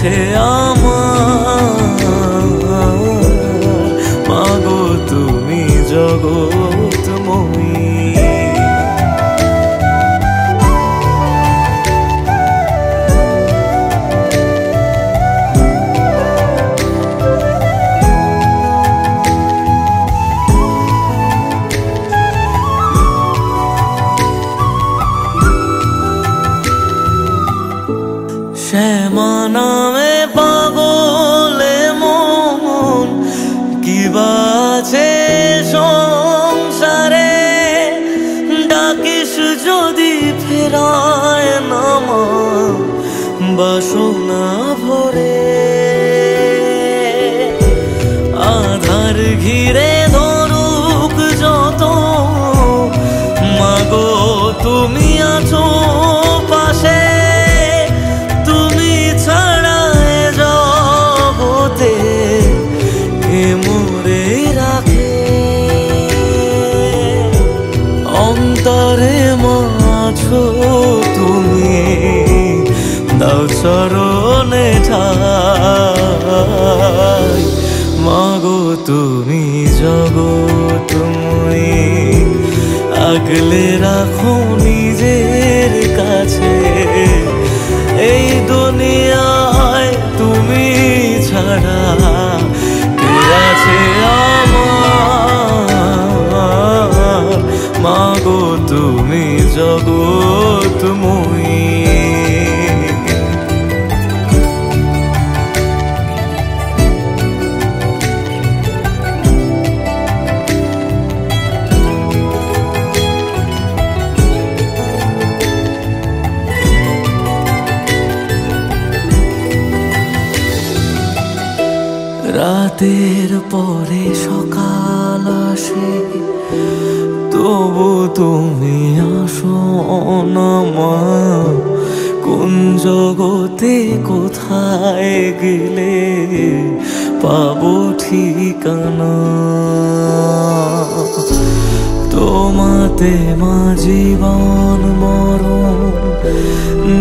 আছে আমার, মাগো তুমি জগৎময়ী। শ্যামা নামে পাগলে মন কি বাছে সংসারে, ডাকিস যদি ফেরায় নামা বাসনা ভরে। আধার ঘিরে ধরুক যত, মাগো তুমি আছো পাশে, অন্তরে মাছো তুমি দাও চরণে ঠাই, মাগো তুমি জগৎময়ী। আগলে রাখো নিজের কাছে, এই দুনিয়ায় তুমি ছাড়া কে আছে আমার, মাগো তুমি জগৎময়ী। রাতের পরে সকাল আসে, তবু তুমি আসো না মা। কোন জগতে কোথায় গেলে পাবো ঠিকানা, তোমাতে মা জীবন মরণ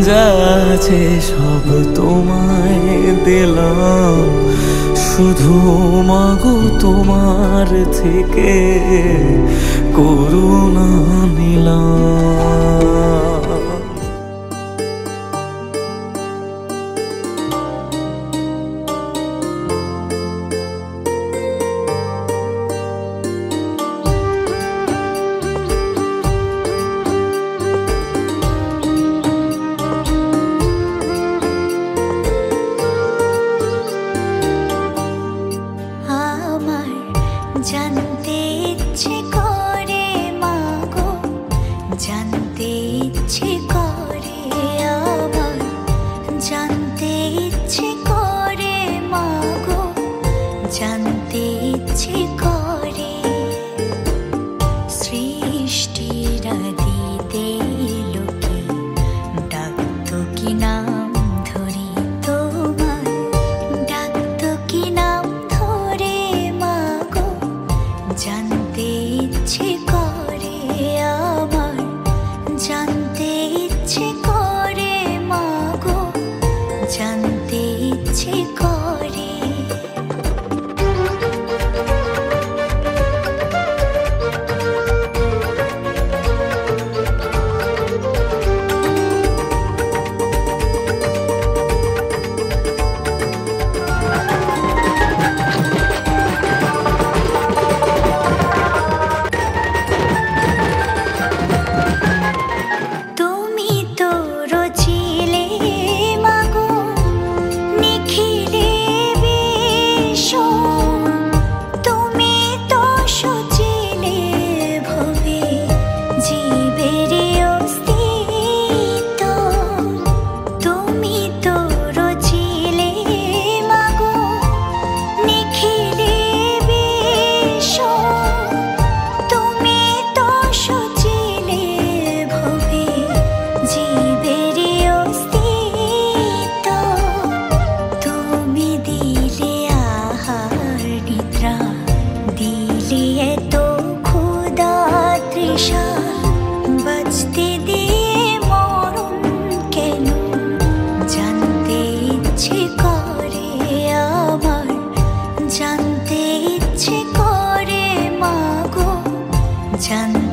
যাচ্ছে সব তোমায় দিলাম, শুধু মাগো তোমার থেকে করুণা নিলাম। জানতে ইচ্ছে করে মাগো, জানতে ইচ্ছে করে আমার, জানতে ইচ্ছে করে মাগো, জানতে ইচ্ছে করে। সৃষ্টির আদিতে লোকে ডাকতো কি নাম ধরি তোমার, ডাকতো কি নাম ধরে মাগো, জানতে ইচ্ছে করে আমার, জানতে ইচ্ছে করে মাগো, জানতে ইচ্ছে করে। জানতে